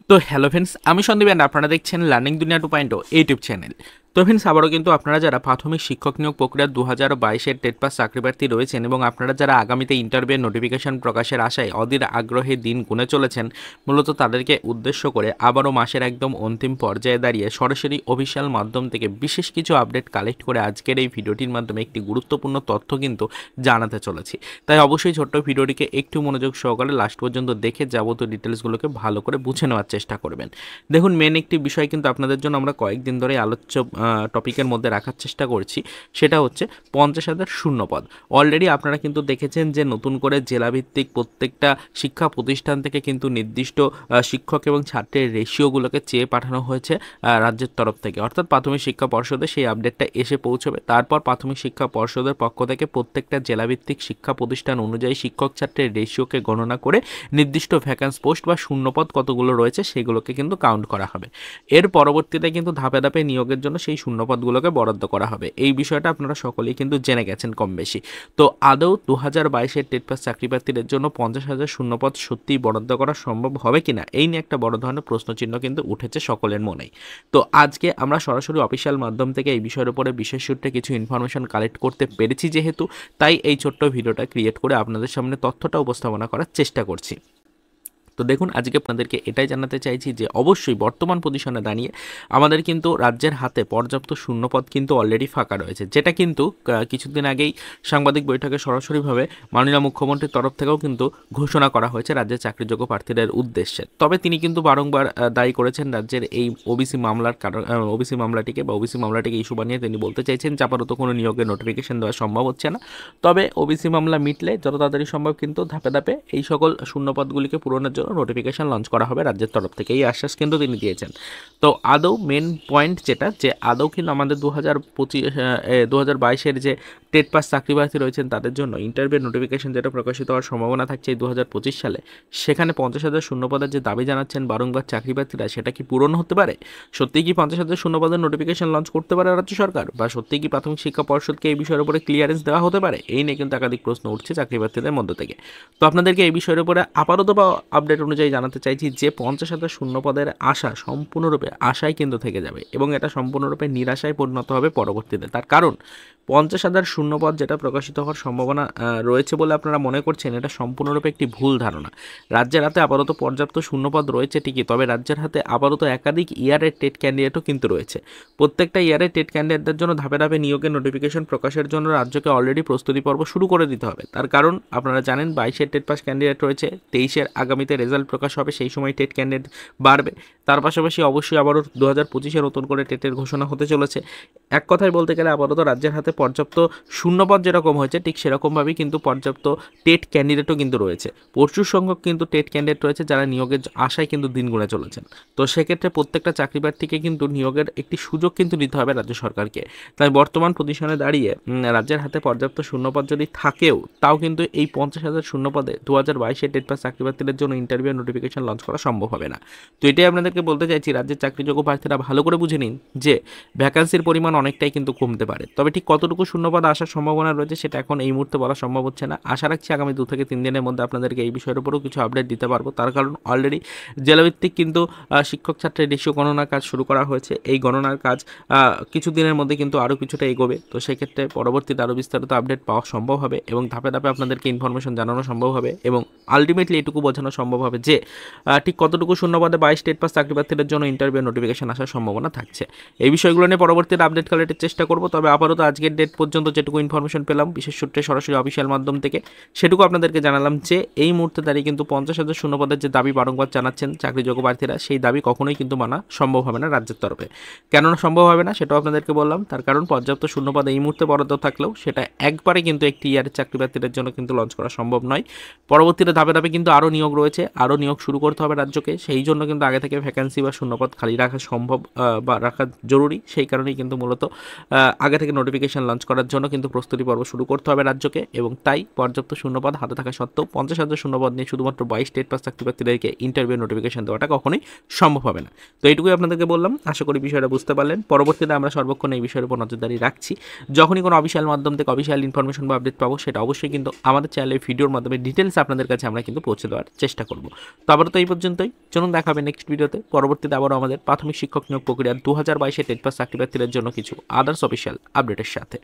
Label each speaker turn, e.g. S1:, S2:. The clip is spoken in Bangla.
S1: তো হ্যালো ফ্রেন্ডস, আমি সন্দীপ অ্যান্ড আপনারা দেখছেন লার্নিং দুনিয়া 2.0 ইউটিউব চ্যানেল। তো ফ্রেন্ডস, আবারও কিন্তু আপনারা যারা প্রাথমিক শিক্ষক নিয়োগ প্রক্রিয়া 2022-এর টেট পাস চাকরি প্রার্থী রয়েছেন এবং আপনারা যারা আগামীতে ইন্টারভিউ নোটিফিকেশন প্রকাশের আশায় অধীর আগ্রহে দিন গুনে চলেছেন, মূলত তাদেরকে উদ্দেশ্য করে আবারও মাসের একদম অন্তিম পর্যায়ে দাঁড়িয়ে সরাসরি অফিসিয়াল মাধ্যম থেকে বিশেষ কিছু আপডেট কালেক্ট করে আজকের এই ভিডিওটির মাধ্যমে একটি গুরুত্বপূর্ণ তথ্য কিন্তু জানাতে চলেছি। তাই অবশ্যই ছোট্ট ভিডিওটিকে একটু মনোযোগ সহকারে লাস্ট পর্যন্ত দেখে যাবতীয় ডিটেলসগুলোকে ভালো করে বুঝে নেওয়ার চেষ্টা করবেন। দেখুন, মেন একটি বিষয় কিন্তু আপনাদের জন্য আমরা কয়েকদিন ধরে আলোচ্য টপিকের মধ্যে রাখার চেষ্টা করছি, সেটা হচ্ছে 50,000 শূন্যপদ। অলরেডি আপনারা কিন্তু দেখেছেন যে নতুন করে জেলাভিত্তিক প্রত্যেকটা শিক্ষা প্রতিষ্ঠান থেকে কিন্তু নির্দিষ্ট শিক্ষক এবং ছাত্রের রেশিওগুলোকে চেয়ে পাঠানো হয়েছে রাজ্যের তরফ থেকে, অর্থাৎ প্রাথমিক শিক্ষা পর্ষদে সেই আপডেটটা এসে পৌঁছবে। তারপর প্রাথমিক শিক্ষা পর্ষদের পক্ষ থেকে প্রত্যেকটা জেলাভিত্তিক শিক্ষা প্রতিষ্ঠান অনুযায়ী শিক্ষক ছাত্রের রেশিওকে গণনা করে নির্দিষ্ট ভ্যাকান্স পোস্ট বা শূন্যপদ কতগুলো রয়েছে সেগুলোকে কিন্তু কাউন্ট করা হবে। এর পরবর্তীতে কিন্তু ধাপে ধাপে নিয়োগের জন্য সেই শূন্যপদগুলোকে বরাদ্দ করা হবে। এই বিষয়টা আপনারা সকলেই কিন্তু জেনে গেছেন কম বেশি। তো আদৌ 2022-এর টেট পাস চাকরি প্রার্থীদের জন্য 50,000 শূন্যপদ সত্যিই বরাদ্দ করা সম্ভব হবে কিনা, এই নিয়ে একটা বড় ধরনের প্রশ্নচিহ্ন কিন্তু উঠেছে সকলের মনেই। তো আজকে আমরা সরাসরি অফিসিয়াল মাধ্যম থেকে এই বিষয়ের উপরে বিশেষ সূত্রে কিছু ইনফরমেশন কালেক্ট করতে পেরেছি যেহেতু, তাই এই ছোট্ট ভিডিওটা ক্রিয়েট করে আপনাদের সামনে তথ্যটা উপস্থাপনা করার চেষ্টা করছি। তো দেখুন, আজকে আপনাদেরকে এটাই জানাতে চাইছি যে অবশ্যই বর্তমান পজিশনে দাঁড়িয়ে আমাদের কিন্তু রাজ্যের হাতে পর্যাপ্ত শূন্যপদ কিন্তু অলরেডি ফাঁকা রয়েছে, যেটা কিন্তু কিছুদিন আগেই সাংবাদিক বৈঠকে সরাসরিভাবে মাননীয় মুখ্যমন্ত্রীর তরফ থেকেও কিন্তু ঘোষণা করা হয়েছে রাজ্যের চাকরিযোগ্য প্রার্থীদের উদ্দেশ্যে। তবে তিনি কিন্তু বারংবার দায়ী করেছেন রাজ্যের এই ওবিসি মামলাটিকে ইস্যু বানিয়ে তিনি বলতে চাইছেন যে আপাতত কোনো নিয়োগের নোটিফিকেশন দেওয়া সম্ভব হচ্ছে না। তবে ওবিসি মামলা মিটলে যত তাড়াতাড়ি সম্ভব কিন্তু ধাপে ধাপে এই সকল শূন্যপদগুলিকে পূরণের জন্য নোটিফিকেশন লঞ্চ করা হবে রাজ্যের তরফ থেকে, এই আশ্বাস কিন্তু তিনি দিয়েছেন। তো আদৌ মেন পয়েন্ট যেটা, যে আদৌ কিন্তু আমাদের 2022-এর যে টেট পাস চাকরি প্রার্থী রয়েছেন তাদের জন্য ইন্টারভিউ নোটিফিকেশন যেটা প্রকাশিত হওয়ার সম্ভাবনা থাকছে এই 2025 সালে, সেখানে 50,000 শূন্যপদের যে দাবি জানাচ্ছেন বারংবার চাকরি প্রার্থীরা, সেটা কি পূরণ হতে পারে? সত্যিই কি 50,000 শূন্যপদের নোটিফিকেশন লঞ্চ করতে পারে রাজ্য সরকার, বা সত্যিই কি প্রাথমিক শিক্ষা পর্ষদকে এই বিষয়ের উপরে ক্লিয়ারেন্স দেওয়া হতে পারে? এই নিয়ে কিন্তু একাধিক প্রশ্ন উঠছে চাকরি প্রার্থীদের মধ্য থেকে। তো আপনাদেরকে এই বিষয়ের উপরে আপাতত বা আপডেট অনুযায়ী জানাতে চাইছি যে 50,000 শূন্যপদের আশা সম্পূর্ণরূপে আশায় কিন্তু থেকে যাবে এবং এটা সম্পূর্ণরূপে নিরাশায় পরিণত হবে পরবর্তীতে। তার কারণ 50,000 শূন্যপদ যেটা প্রকাশিত হওয়ার সম্ভাবনা রয়েছে বলে আপনারা মনে করছেন, এটা সম্পূর্ণরূপে একটি ভুল ধারণা। রাজ্যের হাতে আপাতত পর্যাপ্ত শূন্যপদ রয়েছে ঠিকই, তবে রাজ্যের হাতে আপাতত একাধিক ইয়ারের টেট ক্যান্ডিডেটও কিন্তু রয়েছে। প্রত্যেকটা ইয়ারের টেট ক্যান্ডিডেটদের জন্য ধাপে ধাপে নিয়োগের নোটিফিকেশন প্রকাশের জন্য রাজ্যকে অলরেডি প্রস্তুতি পর্ব শুরু করে দিতে হবে। তার কারণ আপনারা জানেন 22-এর টেট পাস ক্যান্ডিডেট রয়েছে, 23-এর আগামীতে রেজাল্ট প্রকাশ হবে, সেই সময় টেট ক্যান্ডিডেট বাড়বে। তার পাশাপাশি অবশ্যই আবারও 2025-এ নতুন করে টেটের ঘোষণা হতে চলেছে। এক কথায় বলতে গেলে আপাতত রাজ্যের হাতে পর্যাপ্ত শূন্যপদ যেরকম হয়েছে ঠিক সেরকমভাবেই কিন্তু পর্যাপ্ত টেট ক্যান্ডিডেটও কিন্তু রয়েছে। প্রচুর সংখ্যক কিন্তু টেট ক্যান্ডিডেট রয়েছে যারা নিয়োগের আশায় কিন্তু দিন গুনে চলেছেন। তো সেক্ষেত্রে প্রত্যেকটা চাকরি প্রার্থীকে কিন্তু নিয়োগের একটি সুযোগ কিন্তু দিতে হবে রাজ্য সরকারকে। তাই বর্তমান পজিশনে দাঁড়িয়ে রাজ্যের হাতে পর্যাপ্ত শূন্যপদ যদি থাকেও, তাও কিন্তু এই 50,000 শূন্যপদে 2022-এর টেট পাস চাকরি প্রার্থীদের জন্য ইন্টারভিউ নোটিফিকেশন লঞ্চ করা সম্ভব হবে না। তো এটাই আপনাদেরকে বলতে চাইছি, রাজ্যের চাকরিযোগ্য প্রার্থীরা ভালো করে বুঝে নিন যে ভ্যাকান্সির পরিমাণ অনেকটাই কিন্তু কমতে পারে। তবে ঠিক কতটুকু শূন্যপদ আসার সম্ভাবনা রয়েছে সেটা এখন এই মুহূর্তে বলা সম্ভব হচ্ছে না। আশা রাখছি আগামী 2 থেকে 3 দিনের মধ্যে আপনাদেরকে এই বিষয়ের উপরেও কিছু আপডেট দিতে পারবো। তার কারণ অলরেডি জেলাভিত্তিক কিন্তু শিক্ষক ছাত্রের রেশিও গণনার কাজ শুরু করা হয়েছে। এই গণনার কাজ কিছু দিনের মধ্যে কিন্তু আরও কিছুটা এগোবে। তো সেক্ষেত্রে পরবর্তীতে আরও বিস্তারিত আপডেট পাওয়া সম্ভব হবে এবং ধাপে ধাপে আপনাদেরকে ইনফরমেশন জানানো সম্ভব হবে এবং আলটিমেটলি এটুকু বোঝানো সম্ভব হবে যে ঠিক কতটুকু শূন্যপদে 22 টেট পাস চাকরি প্রার্থীদের জন্য ইন্টারভিউ নোটিফিকেশন আসার সম্ভাবনা থাকছে। এই বিষয়গুলো নিয়ে পরবর্তীতে আপডেট কালেক্টের চেষ্টা করব। তবে আপাতত আজকের ডেট পর্যন্ত যেটুকু ইনফরমেশন পেলাম বিশেষ সূত্রে সরাসরি অফিসিয়াল মাধ্যম থেকে, সেটুকু আপনাদেরকে জানালাম যে এই মুহূর্তে দাঁড়িয়ে কিন্তু 50,000 শূন্যপদের যে দাবি বারংবার জানাচ্ছেন চাকরিযোগ্য প্রার্থীরা, সেই দাবি কখনোই কিন্তু মানা সম্ভব হবে না রাজ্যের তরফে। কেননা সম্ভব হবে না সেটাও আপনাদেরকে বললাম। তার কারণ পর্যাপ্ত শূন্যপদ এই মুহূর্তে বরাদ্দ থাকলেও সেটা একবারে কিন্তু একটি ইয়ারের চাকরি প্রার্থীদের জন্য কিন্তু লঞ্চ করা সম্ভব নয়। পরবর্তীতে ধাপে ধাপে কিন্তু আরও নিয়োগ রয়েছে, আরও নিয়োগ শুরু করতে হবে রাজ্যকে। সেই জন্য কিন্তু আগে থেকে ভ্যাকান্সি বা শূন্যপদ খালি রাখা সম্ভব বা রাখা জরুরি। সেই কারণেই কিন্তু মূলত আগে থেকে নোটিফিকেশন লঞ্চ করার জন্য কিন্তু প্রস্তুতি পর্ব শুরু করতে হবে রাজ্যকে, এবং তাই পর্যাপ্ত শূন্যপদ হাতে থাকা সত্ত্বেও 50,000 শূন্যপদ নিয়ে শুধুমাত্র 22 টেট পাস চাকরি প্রার্থীদেরকে ইন্টারভিউ নোটিফিকেশন দেওয়াটা কখনোই সম্ভব হবে না। তো এইটুকুই আপনাদেরকে বললাম, আশা করি বিষয়টা বুঝতে পারলেন। পরবর্তীতে আমরা সর্বক্ষণ এই বিষয়ের উপর নজরদারি রাখছি। যখনই কোনো অফিসিয়াল মাধ্যম থেকে অফিসিয়াল ইনফরমেশন বা আপডেট পাবো, সেটা অবশ্যই কিন্তু আমাদের চ্যানেলের ভিডিওর মাধ্যমে ডিটেলস আপনাদের কাছে আমরা কিন্তু পৌঁছে দেওয়ার চেষ্টা করব। করবো। তো আবারও তো এই পর্যন্তই, চলুন দেখা হবে নেক্সট ভিডিওতে। পরবর্তীতে আবারও আমাদের প্রাথমিক শিক্ষক নিয়োগ প্রক্রিয়া 2022-এ টেট পাস চাকরি প্রার্থীদের জন্য কিছু আদার্স অফিসিয়াল আপডেটের সাথে।